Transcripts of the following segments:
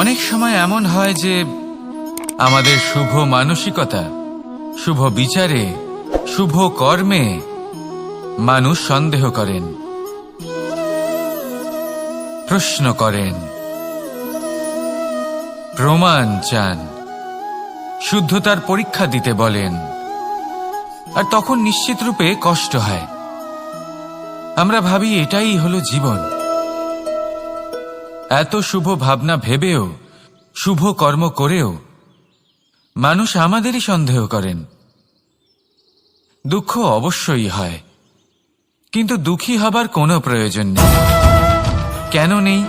অনেক সময় এমন হয় যে আমাদের শুভ মানসিকতা, শুভ বিচারে, শুভ কর্মে মানুষ সন্দেহ করেন, প্রশ্ন করেন, প্রমাণ চান, শুদ্ধতার পরীক্ষা দিতে বলেন, আর তখন নিশ্চিত রূপে কষ্ট হয়। আমরা ভাবি এটাই হলো জীবন। এত শুভ ভাবনা ভেবেও, শুভ কর্ম করেও মানুষ আমাদেরই সন্দেহ করেন। দুঃখ অবশ্যই হয়, কিন্তু দুঃখী হবার কোনো প্রয়োজন নেই। কেন নেই?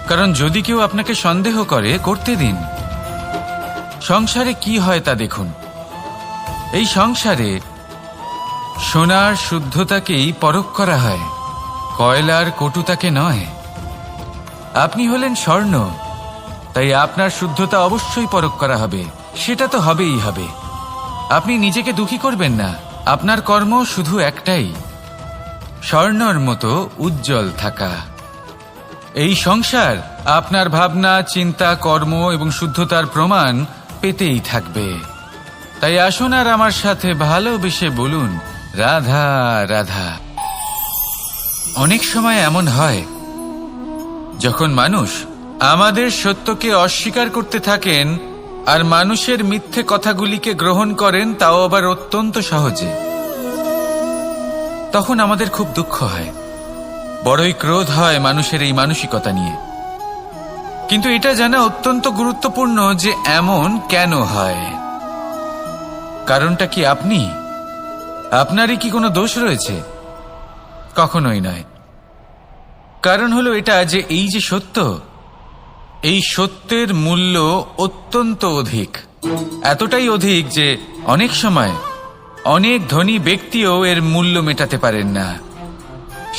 কারণ যদি কেউ আপনাকে সন্দেহ করে, করতে দিন। সংসারে কি হয় তা দেখুন। এই সংসারে সোনার শুদ্ধতাকেই পরখ করা হয়, কয়লার কটুতাকে নয়। আপনি হলেন স্বর্ণ, তাই আপনার শুদ্ধতা অবশ্যই পরখ করা হবে। সেটা তো হবেই হবে। আপনি নিজেকে দুঃখী করবেন না। আপনার কর্ম শুধু একটাই, স্বর্ণর মতো উজ্জ্বল থাকা। এই সংসার আপনার ভাবনা, চিন্তা, কর্ম এবং শুদ্ধতার প্রমাণ পেতেই থাকবে। তাই আসুন আর আমার সাথে ভালোবেসে বলুন, রাধা রাধা। অনেক সময় এমন হয় যখন মানুষ আমাদের সত্যকে অস্বীকার করতে থাকেন আর মানুষের মিথ্যে কথাগুলিকে গ্রহণ করেন, তাও আবার অত্যন্ত সহজে। তখন আমাদের খুব দুঃখ হয়, বড়ই ক্রোধ হয় মানুষের এই মানসিকতা নিয়ে। কিন্তু এটা জানা অত্যন্ত গুরুত্বপূর্ণ যে এমন কেন হয়। কারণটা কি আপনি? আপনারই কি কোনো দোষ রয়েছে? কখনোই নয়। কারণ হলো এটা যে এই যে সত্য, এই সত্যের মূল্য অত্যন্ত অধিক। এতটাই অধিক যে অনেক সময় অনেক ধনী ব্যক্তিও এর মূল্য মেটাতে পারেন না।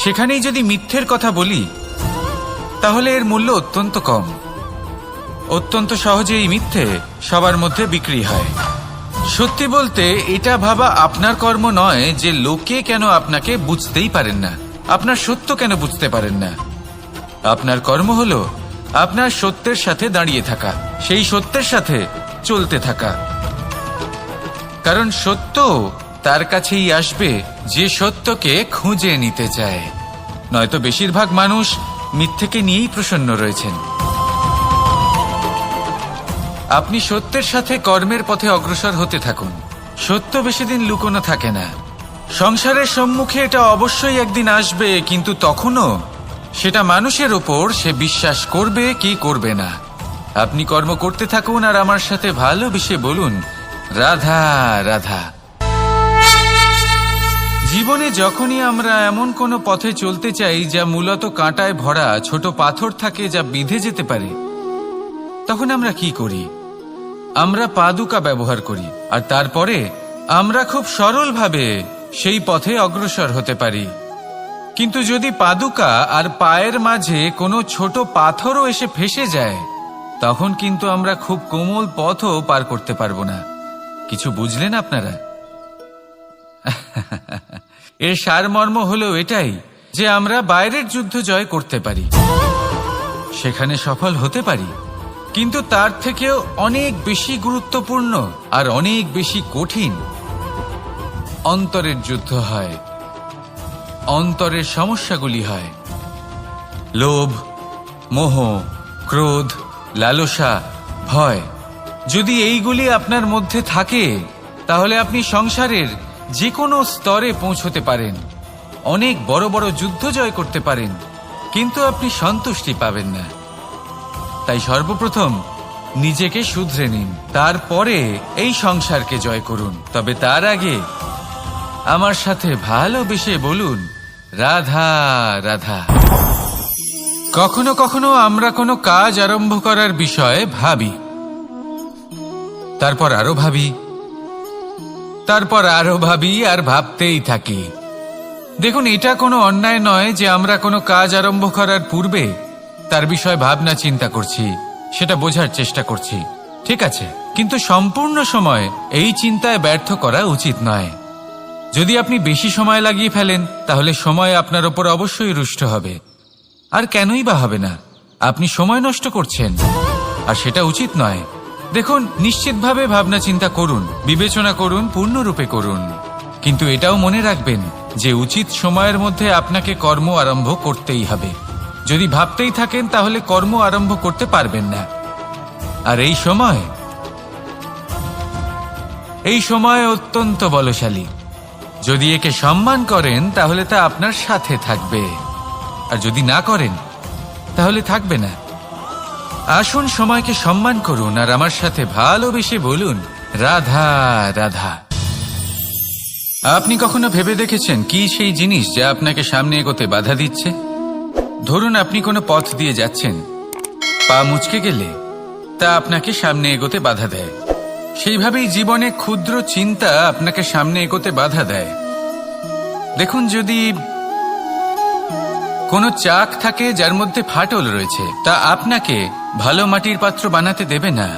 সেখানেই যদি মিথ্যের কথা বলি, তাহলে এর মূল্য অত্যন্ত কম। অত্যন্ত সহজে এই মিথ্যে সবার মধ্যে বিক্রি হয়। সত্যি বলতে এটা ভাবা আপনার কর্ম নয় যে লোকে কেন আপনাকে বুঝতেই পারেন না, আপনার সত্য কেন বুঝতে পারেন না। আপনার কর্ম হলো আপনার সত্যের সাথে দাঁড়িয়ে থাকা, সেই সত্যের সাথে চলতে থাকা। কারণ সত্য তার কাছেই আসবে যে সত্যকে খুঁজে নিতে চায়। নয়তো বেশিরভাগ মানুষ মিথ্যেকে নিয়েই প্রসন্ন রয়েছেন। আপনি সত্যের সাথে কর্মের পথে অগ্রসর হতে থাকুন। সত্য বেশি দিন লুকোনো থাকে না। সংসারের সম্মুখে এটা অবশ্যই একদিন আসবে, কিন্তু তখনও সেটা মানুষের ওপর সে বিশ্বাস করবে কি করবে না। আপনি কর্ম করতে থাকুন আর আমার সাথে ভালোবেসে বলুন, রাধা রাধা। জীবনে যখনই আমরা এমন কোনো পথে চলতে চাই যা মূলত কাঁটায় ভরা, ছোট পাথর থাকে যা বিঁধে যেতে পারে, তখন আমরা কি করি? আমরা পাদুকা ব্যবহার করি, আর তারপরে আমরা খুব সরলভাবে সেই পথে অগ্রসর হতে পারি। কিন্তু যদি পাদুকা আর পায়ের মাঝে কোনো ছোট পাথরও এসে ফেসে যায়, তখন কিন্তু আমরা খুব কোমল পথও পার করতে পারবো না। কিছু বুঝলেন আপনারা? এর সারমর্ম হলো এটাই যে আমরা বাইরের যুদ্ধ জয় করতে পারি, সেখানে সফল হতে পারি, কিন্তু তার থেকেও অনেক বেশি গুরুত্বপূর্ণ আর অনেক বেশি কঠিন অন্তরের যুদ্ধ হয়। অন্তরের সমস্যাগুলি হয় লোভ, মোহ, ক্রোধ, লালসা, ভয়। যদি এইগুলি আপনার মধ্যে থাকে, তাহলে আপনি সংসারের যে কোনো স্তরে পৌঁছতে পারেন, অনেক বড় বড় যুদ্ধ জয় করতে পারেন, কিন্তু আপনি সন্তুষ্টি পাবেন না। তাই সর্বপ্রথম নিজেকে শুধরে নিন, তারপরে এই সংসারকে জয় করুন। তবে তার আগে আমার সাথে ভালোবেসে বলুন, রাধা রাধা। কখনো কখনো আমরা কোনো কাজ আরম্ভ করার বিষয়ে ভাবি, তারপর আরো ভাবি, তারপর আরো ভাবি, আর ভাবতেই থাকি। দেখুন, এটা কোনো অন্যায় নয় যে আমরা কোনো কাজ আরম্ভ করার পূর্বে তার বিষয়ে ভাবনা চিন্তা করছি, সেটা বোঝার চেষ্টা করছি, ঠিক আছে। কিন্তু সম্পূর্ণ সময় এই চিন্তায় ব্যর্থ করা উচিত নয়। যদি আপনি বেশি সময় লাগিয়ে ফেলেন, তাহলে সময় আপনার ওপর অবশ্যই রুষ্ট হবে। আর কেনই বা হবে না? আপনি সময় নষ্ট করছেন, আর সেটা উচিত নয়। দেখুন, নিশ্চিতভাবে ভাবনা চিন্তা করুন, বিবেচনা করুন, পূর্ণরূপে করুন, কিন্তু এটাও মনে রাখবেন যে উচিত সময়ের মধ্যে আপনাকে কর্ম আরম্ভ করতেই হবে। যদি ভাবতেই থাকেন তাহলে কর্ম আরম্ভ করতে পারবেন না। আর এই সময় অত্যন্ত বলশালী। যদি একে সম্মান করেন তাহলে তা আপনার সাথে থাকবে, আর যদি না করেন তাহলে থাকবে না। আসুন সময়কে সম্মান করুন আর আমার সাথে ভালোবেসে বলুন, রাধা রাধা। আপনি কখনো ভেবে দেখেছেন কি সেই জিনিস যা আপনাকে সামনে এগোতে বাধা দিচ্ছে? ধরুন আপনি কোনো পথ দিয়ে যাচ্ছেন, পা মুচকে গেলে তা আপনাকে সামনে এগোতে বাধা দেয়। সেইভাবেই জীবনে ক্ষুদ্র চিন্তা আপনাকে সামনে এগোতে বাধা দেয়। দেখুন, যদি কোনো চাক থাকে যার মধ্যে ফাটল রয়েছে, তা আপনাকে ভালো মাটির পাত্র বানাতে দেবে না।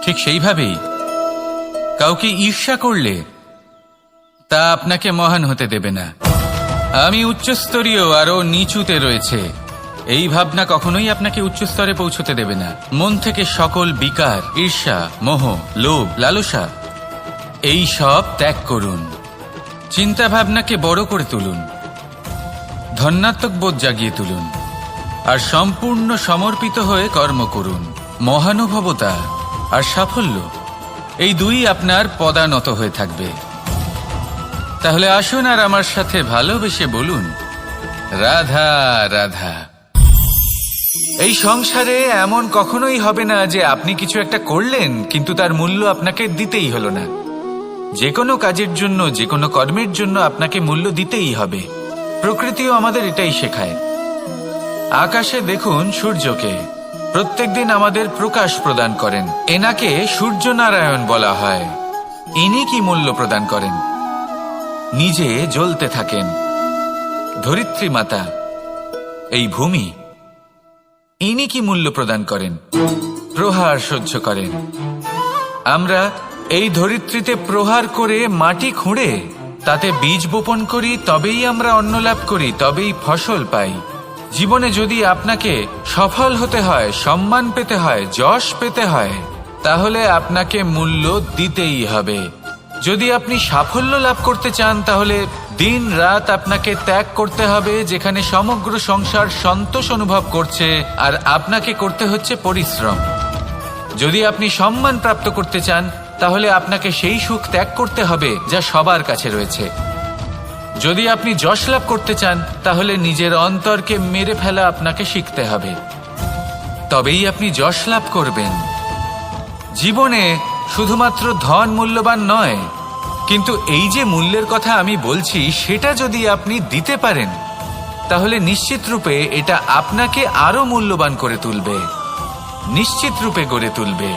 ঠিক সেইভাবেই কাউকে ঈর্ষা করলে তা আপনাকে মহান হতে দেবে না। আমি উচ্চস্তরীয় আরো নিচুতে রয়েছে, এই ভাবনা কখনোই আপনাকে উচ্চ স্তরে পৌঁছতে দেবে না। মন থেকে সকল বিকার, ঈর্ষা, মোহ, লোভ, লালসা এই সব ত্যাগ করুন। চিন্তা ভাবনাকে বড় করে তুলুন, ধন্যাত্মক বোধ জাগিয়ে তুলুন, আর সম্পূর্ণ সমর্পিত হয়ে কর্ম করুন। মহানুভবতা আর সাফল্য এই দুই আপনার পদানত হয়ে থাকবে। তাহলে আসুন আর আমার সাথে ভালোবেসে বলুন, রাধা রাধা। এই সংসারে এমন কখনোই হবে না যে আপনি কিছু একটা করলেন কিন্তু তার মূল্য আপনাকে দিতেই হলো না। যে কোনো কাজের জন্য, যে কোনো কর্মের জন্য আপনাকে মূল্য দিতেই হবে। প্রকৃতিও আমাদের এটাই শেখায়। আকাশে দেখুন সূর্যকে, প্রত্যেকদিন আমাদের প্রকাশ প্রদান করেন। এনাকে সূর্য নারায়ণ বলা হয়। ইনি কি মূল্য প্রদান করেন? নিজে জ্বলতে থাকেন। ধরিত্রী মাতা, এই ভূমি, ইনি কি মূল্য প্রদান করেন? প্রহার সহ্য করেন। আমরা এই ধরিত্রীতে প্রহার করে মাটি খুঁড়ে তাতে বীজ বপন করি, তবেই আমরা অন্ন লাভ করি, তবেই ফসল পাই। জীবনে যদি আপনাকে সফল হতে হয়, সম্মান পেতে হয়, যশ পেতে হয়, তাহলে আপনাকে মূল্য দিতেই হবে। যদি আপনি সাফল্য লাভ করতে চান তাহলে দিন রাত আপনাকে ত্যাগ করতে হবে, যেখানে সমগ্র সংসার সন্তোষ অনুভব করছে আর আপনাকে করতে হচ্ছে পরিশ্রম। যদি আপনি সম্মান প্রাপ্ত করতে চান তাহলে আপনাকে সেই সুখ ত্যাগ করতে হবে যা সবার কাছে রয়েছে। যদি আপনি যশ লাভ করতে চান তাহলে নিজের অন্তরকে মেরে ফেলা আপনাকে শিখতে হবে, তবেই আপনি যশ লাভ করবেন। জীবনে শুধুমাত্র ধন মূল্যবান নয়, কিন্তু এই যে মূল্যের কথা আমি বলছি সেটা যদি আপনি দিতে পারেন তাহলে নিশ্চিত রূপে এটা আপনাকে আরো মূল্যবান করে তুলবে, নিশ্চিত রূপে গড়ে তুলবে।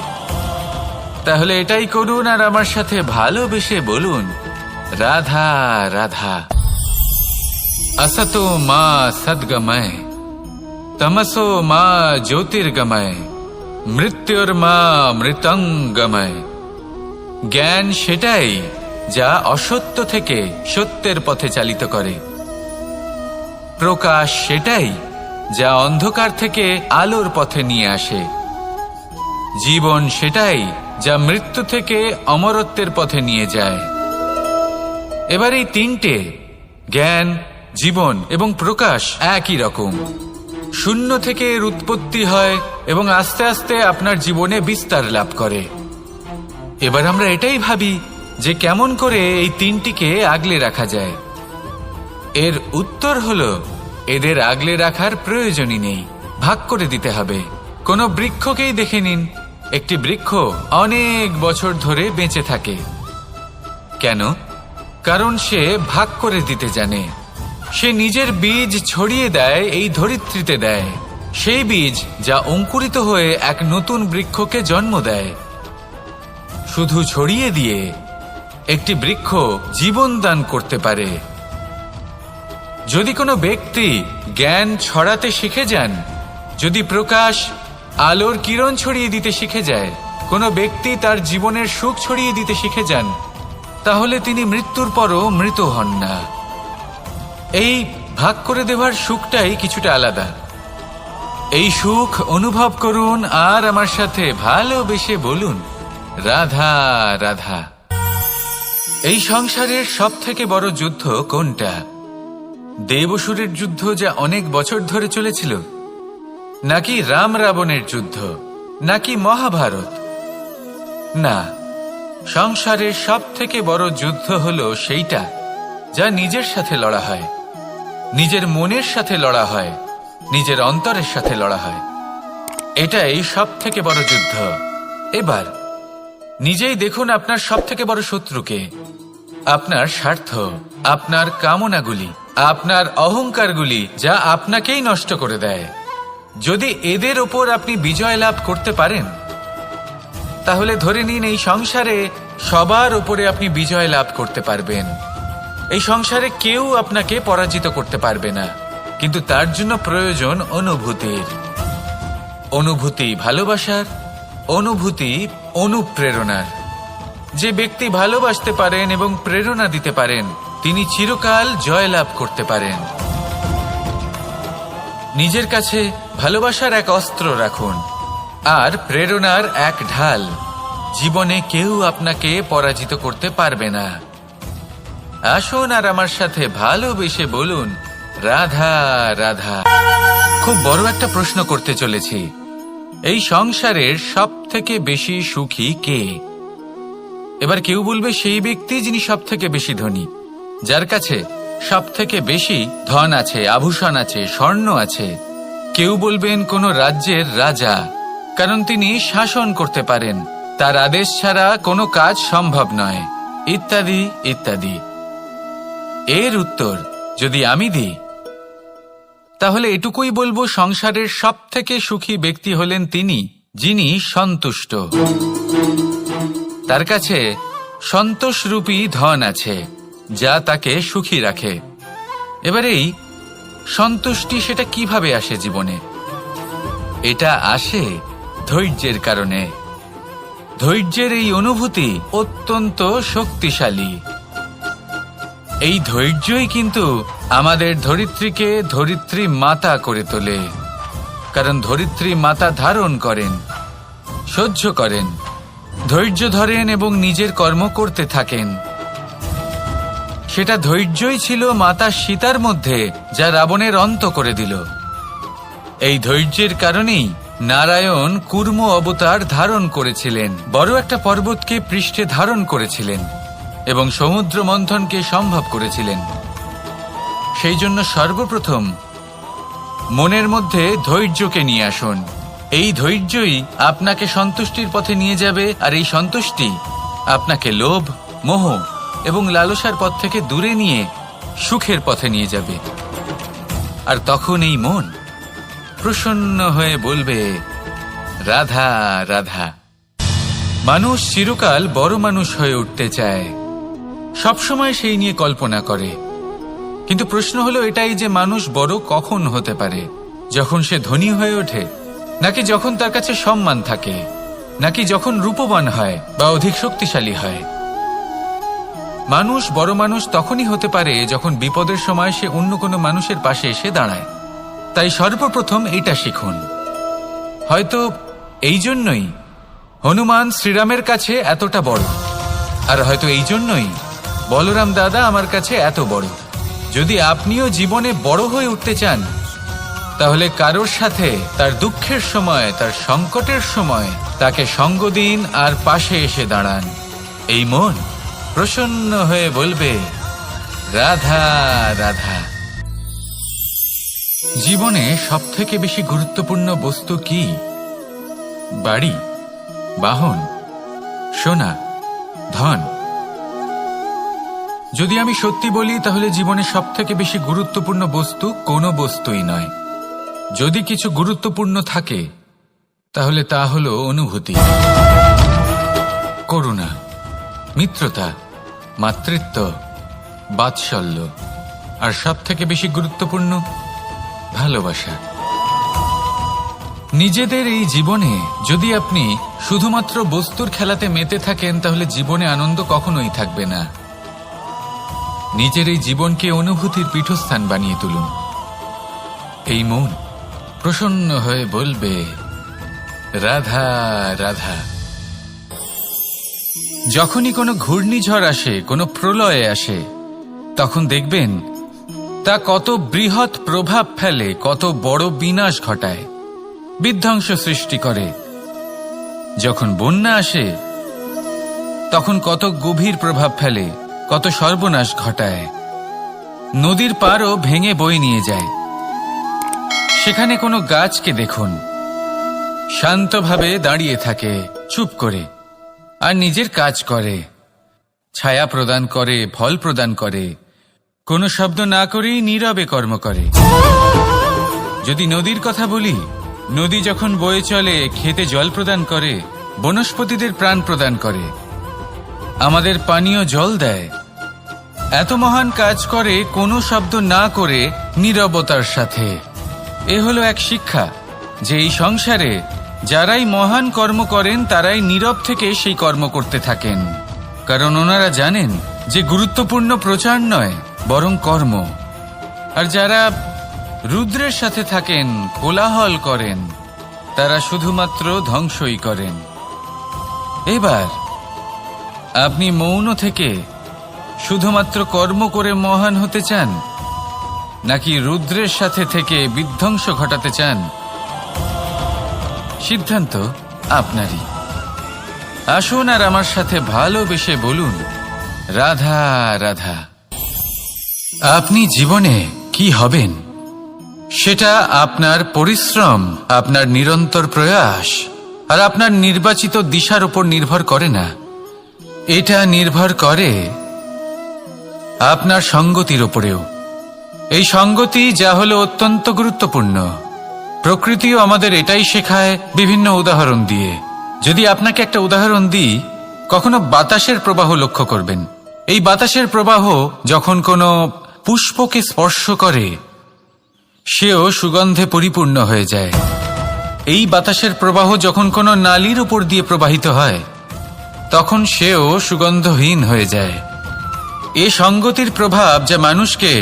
তাহলে এটাই করুন আর আমার সাথে ভালোবেসে বলুন, রাধা রাধা। असतो मा सद्गमय, तमसो मा ज्योतिर्गमय, মৃত্যুর্মা মৃতঙ্গময়। জ্ঞান সেটাই যা অসত্য থেকে সত্যের পথে চালিত করে। প্রকাশ সেটাই যা অন্ধকার থেকে আলোর পথে নিয়ে আসে। জীবন সেটাই যা মৃত্যু থেকে অমরত্বের পথে নিয়ে যায়। এবার এই তিনটে, জ্ঞান, জীবন এবং প্রকাশ, একই রকম। শূন্য থেকে এর উৎপত্তি হয় এবং আস্তে আস্তে আপনার জীবনে বিস্তার লাভ করে। এবার আমরা এটাই ভাবি যে কেমন করে এই তিনটিকে আগলে রাখা যায়। এর উত্তর হলো, এদের আগলে রাখার প্রয়োজনই নেই, ভাগ করে দিতে হবে। কোনো বৃক্ষকেই দেখে নিন, একটি বৃক্ষ অনেক বছর ধরে বেঁচে থাকে। কেন? কারণ সে ভাগ করে দিতে জানে। সে নিজের বীজ ছড়িয়ে দেয়, এই ধরিত্রীতে দেয়, সেই বীজ যা অঙ্কুরিত হয়ে এক নতুন বৃক্ষকে জন্ম দেয়। শুধু ছড়িয়ে দিয়ে একটি বৃক্ষ জীবন দান করতে পারে। যদি কোনো ব্যক্তি জ্ঞান ছড়াতে শিখে যান, যদি প্রকাশ, আলোর কিরণ ছড়িয়ে দিতে শিখে যায়, কোনো ব্যক্তি তার জীবনের সুখ ছড়িয়ে দিতে শিখে যান, তাহলে তিনি মৃত্যুর পরও মৃত হন না। এই ভাগ করে দেওয়ার সুখটাই কিছুটা আলাদা। এই সুখ অনুভব করুন আর আমার সাথে ভালোবেসে বলুন, রাধা রাধা। এই সংসারের সব থেকে বড় যুদ্ধ কোনটা? দেব-অসুরের যুদ্ধ, যা অনেক বছর ধরে চলেছিল, নাকি রাম রাবণের যুদ্ধ, নাকি মহাভারত? না, সংসারের সব থেকে বড় যুদ্ধ হলো সেইটা যা নিজের সাথে লড়া হয়, নিজের মনের সাথে লড়া হয়, নিজের অন্তরের সাথে লড়া হয়। এটাই সব থেকে বড় যুদ্ধ। এবার নিজেই দেখুন আপনার সব থেকে বড় শত্রুকে। আপনার স্বার্থ, আপনার কামনাগুলি, আপনার অহংকারগুলি, যা আপনাকেই নষ্ট করে দেয়। যদি এদের ওপর আপনি বিজয় লাভ করতে পারেন, তাহলে ধরে নিন এই সংসারে সবার ওপরে আপনি বিজয় লাভ করতে পারবেন। এই সংসারে কেউ আপনাকে পরাজিত করতে পারবে না। কিন্তু তার জন্য প্রয়োজন অনুভূতির। অনুভূতি ভালোবাসার, অনুভূতি অনুপ্রেরণার। যে ব্যক্তি ভালোবাসতে পারেন এবং প্রেরণা দিতে পারেন, তিনি চিরকাল জয়লাভ করতে পারেন। নিজের কাছে ভালোবাসার এক অস্ত্র রাখুন আর প্রেরণার এক ঢাল। জীবনে কেউ আপনাকে পরাজিত করতে পারবে না। আসুন আর আমার সাথে ভালোবেসে বলুন, রাধা রাধা। খুব বড় একটা প্রশ্ন করতে চলেছি। এই সংসারের সব থেকে বেশি সুখী কে? এবার কেউ বলবে সেই ব্যক্তি যিনি সব থেকে বেশি ধনী, যার কাছে সব থেকে বেশি ধন আছে, আভূষণ আছে, স্বর্ণ আছে। কেউ বলবেন কোন রাজ্যের রাজা, কারণ তিনি শাসন করতে পারেন, তার আদেশ ছাড়া কোনো কাজ সম্ভব নয়, ইত্যাদি ইত্যাদি। এর উত্তর যদি আমি দিই, তাহলে এটুকুই বলবো, সংসারের সব থেকে সুখী ব্যক্তি হলেন তিনি যিনি সন্তুষ্ট। তার কাছে সন্তোষরূপী ধন আছে, যা তাকে সুখী রাখে। এবার এই সন্তুষ্টি, সেটা কিভাবে আসে জীবনে? এটা আসে ধৈর্যের কারণে। ধৈর্যের এই অনুভূতি অত্যন্ত শক্তিশালী। এই ধৈর্যই কিন্তু আমাদের ধরিত্রীকে ধরিত্রী মাতা করে তোলে। কারণ ধরিত্রী মাতা ধারণ করেন, সহ্য করেন, ধৈর্য ধরেন এবং নিজের কর্ম করতে থাকেন। সেটা ধৈর্যই ছিল মাতা সীতার মধ্যে, যা রাবণের অন্ত করে দিল। এই ধৈর্যের কারণেই নারায়ণ কুর্ম অবতার ধারণ করেছিলেন, বড় একটা পর্বতকে পৃষ্ঠে ধারণ করেছিলেন এবং সমুদ্র মন্থনকে সম্ভব করেছিলেন। সেই জন্য সর্বপ্রথম মনের মধ্যে ধৈর্যকে নিয়ে আসুন। এই ধৈর্যই আপনাকে সন্তুষ্টির পথে নিয়ে যাবে, আর এই সন্তুষ্টি আপনাকে লোভ, মোহ এবং লালসার পথ থেকে দূরে নিয়ে সুখের পথে নিয়ে যাবে। আর তখন এই মন প্রসন্ন হয়ে বলবে, রাধা রাধা। মানুষ চিরকাল বড় মানুষ হয়ে উঠতে চায়, সবসময় সেই নিয়ে কল্পনা করে। কিন্তু প্রশ্ন হলো এটাই যে মানুষ বড় কখন হতে পারে? যখন সে ধনী হয়ে ওঠে, নাকি যখন তার কাছে সম্মান থাকে, নাকি যখন রূপবান হয় বা অধিক শক্তিশালী হয়? মানুষ বড় মানুষ তখনই হতে পারে যখন বিপদের সময় সে অন্য কোনো মানুষের পাশে এসে দাঁড়ায়। তাই সর্বপ্রথম এটা শিখুন। হয়তো এই জন্যই হনুমান শ্রীরামের কাছে এতটা বড়, আর হয়তো এই জন্যই বলরাম দাদা আমার কাছে এত বড়। যদি আপনিও জীবনে বড় হয়ে উঠতে চান, তাহলে কারোর সাথে তার দুঃখের সময়, তার সংকটের সময় তাকে সঙ্গ দিন আর পাশে এসে দাঁড়ান। এই মন প্রসন্ন হয়ে বলবে, রাধা রাধা। জীবনে সব থেকে বেশি গুরুত্বপূর্ণ বস্তু কি? বাড়ি, বাহন, সোনা, ধন। যদি আমি সত্যি বলি, তাহলে জীবনে সব থেকে বেশি গুরুত্বপূর্ণ বস্তু কোনো বস্তুই নয়। যদি কিছু গুরুত্বপূর্ণ থাকে, তাহলে তা হলো অনুভূতি, করুণা, মিত্রতা, মাতৃত্ব, বাৎসল্য, আর সব থেকে বেশি গুরুত্বপূর্ণ ভালোবাসা। নিজেদের এই জীবনে যদি আপনি শুধুমাত্র বস্তুর খেলাতে মেতে থাকেন, তাহলে জীবনে আনন্দ কখনোই থাকবে না। নিজের এই জীবনকে অনুভূতির পীঠস্থান বানিয়ে তুলুন। এই মন প্রসন্ন হয়ে বলবে, রাধা রাধা। যখনই কোনো ঘূর্ণিঝড় আসে, কোনো প্রলয় আসে, তখন দেখবেন তা কত বৃহৎ প্রভাব ফেলে, কত বড় বিনাশ ঘটায়, বিধ্বংস সৃষ্টি করে। যখন বন্যা আসে তখন কত গভীর প্রভাব ফেলে, কত সর্বনাশ ঘটায়। নদীর পাড়ও ভেঙে বয়ে নিয়ে যায়। সেখানে কোনো গাছকে দেখুন, শান্তভাবে দাঁড়িয়ে থাকে, চুপ করে, আর নিজের কাজ করে, ছায়া প্রদান করে, ফল প্রদান করে, কোনো শব্দ না করেই নীরবে কর্ম করে। যদি নদীর কথা বলি, নদী যখন বয়ে চলে, খেতে জল প্রদান করে, বনস্পতিদের প্রাণ প্রদান করে, আমাদের পানীয় জল দেয়। এত মহান কাজ করে কোনো শব্দ না করে, নীরবতার সাথে। এ হলো এক শিক্ষা যে এই সংসারে যারাই মহান কর্ম করেন তারাই নীরব থেকে সেই কর্ম করতে থাকেন, কারণ ওনারা জানেন যে গুরুত্বপূর্ণ প্রচার নয়, বরং কর্ম। আর যারা রুদ্রের সাথে থাকেন, কোলাহল করেন, তারা শুধুমাত্র ধ্বংসই করেন। এবার আপনি মৌন থেকে শুধুমাত্র কর্ম করে মহান হতে চান, নাকি রুদ্রের সাথে থেকে বিধ্বংস ঘটাতে চান? সিদ্ধান্ত আপনারই। আসুন আর আমার সাথে ভালোবেসে বলুন, রাধা রাধা। আপনি জীবনে কি হবেন সেটা আপনার পরিশ্রম, আপনার নিরন্তর প্রয়াস আর আপনার নির্বাচিত দিশার উপর নির্ভর করে না। এটা নির্ভর করে আপনার সঙ্গতির উপরেও। এই সঙ্গতি যা হলো অত্যন্ত গুরুত্বপূর্ণ। প্রকৃতিও আমাদের এটাই শেখায় বিভিন্ন উদাহরণ দিয়ে। যদি আপনাকে একটা উদাহরণ দিই, কখনো বাতাসের প্রবাহ লক্ষ্য করবেন। এই বাতাসের প্রবাহ যখন কোনো পুষ্পকে স্পর্শ করে, সেও সুগন্ধে পরিপূর্ণ হয়ে যায়। এই বাতাসের প্রবাহ যখন কোনো নালীর উপর দিয়ে প্রবাহিত হয়, তখন সেও সুগন্ধহীন হয়ে যায়। এ সঙ্গতির প্রভাব যা মানুষকে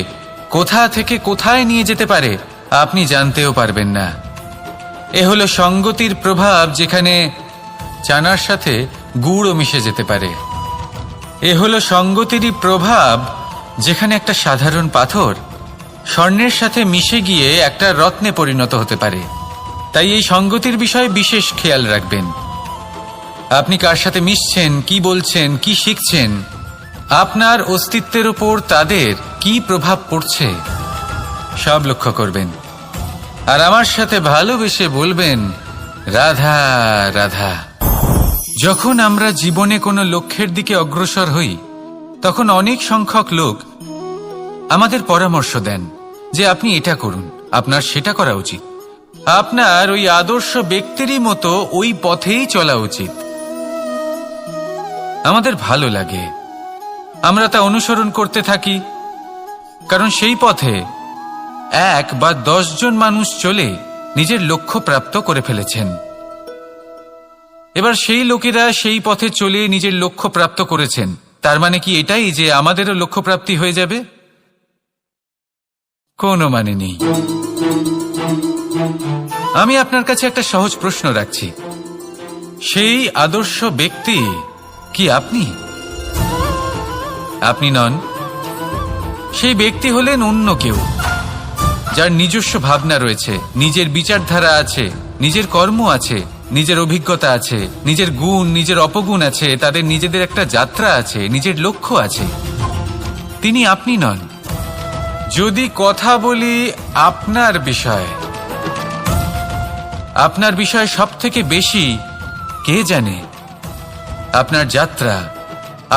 কোথা থেকে কোথায় নিয়ে যেতে পারে আপনি জানতেও পারবেন না। এ হলো সঙ্গতির প্রভাব, যেখানে চানার সাথে গুড়ও মিশে যেতে পারে। এ হলো সঙ্গতিরই প্রভাব, যেখানে একটা সাধারণ পাথর স্বর্ণের সাথে মিশে গিয়ে একটা রত্নে পরিণত হতে পারে। তাই এই সঙ্গতির বিষয়ে বিশেষ খেয়াল রাখবেন। আপনি কার সাথে মিশছেন, কি বলছেন, কি শিখছেন, আপনার অস্তিত্বের উপর তাদের কি প্রভাব পড়ছে, সব লক্ষ্য করবেন। আর আমার সাথে ভালোবেসে বলবেন, রাধা রাধা। যখন আমরা জীবনে কোনো লক্ষ্যের দিকে অগ্রসর হই, তখন অনেক সংখ্যক লোক আমাদের পরামর্শ দেন যে আপনি এটা করুন, আপনার সেটা করা উচিত, আপনার ওই আদর্শ ব্যক্তিরই মতো ওই পথেই চলা উচিত। আমাদের ভালো লাগে, আমরা তা অনুসরণ করতে থাকি, কারণ সেই পথে 1 বা 10 জন মানুষ চলে নিজের লক্ষ্য প্রাপ্ত করে ফেলেছেন। এবার সেই লোকেরা সেই পথে চলে নিজের লক্ষ্য প্রাপ্ত করেছেন, তার মানে কি এটাই যে আমাদেরও লক্ষ্য প্রাপ্তি হয়ে যাবে? কোনো মানে নেই। আমি আপনার কাছে একটা সহজ প্রশ্ন রাখছি, সেই আদর্শ ব্যক্তি কি আপনি? আপনি নন। সেই ব্যক্তি হলেন অন্য কেউ, যার নিজস্ব ভাবনা রয়েছে, নিজের বিচারধারা আছে, নিজের কর্ম আছে, নিজের অভিজ্ঞতা আছে, নিজের গুণ, নিজের অপগুণ আছে, তাদের নিজেদের একটা যাত্রা আছে, নিজের লক্ষ্য আছে। তিনি আপনি নন। যদি কথা বলি আপনার বিষয়ে, আপনার বিষয়ে সব থেকে বেশি কে জানে? আপনার যাত্রা,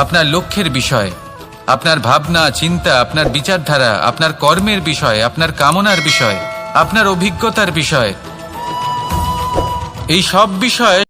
আপনার লক্ষ্যের বিষয়, আপনার ভাবনা চিন্তা, আপনার বিচারধারা, আপনার কর্মের বিষয়, আপনার কামনার বিষয়, আপনার অভিজ্ঞতার বিষয়, এই সব বিষয়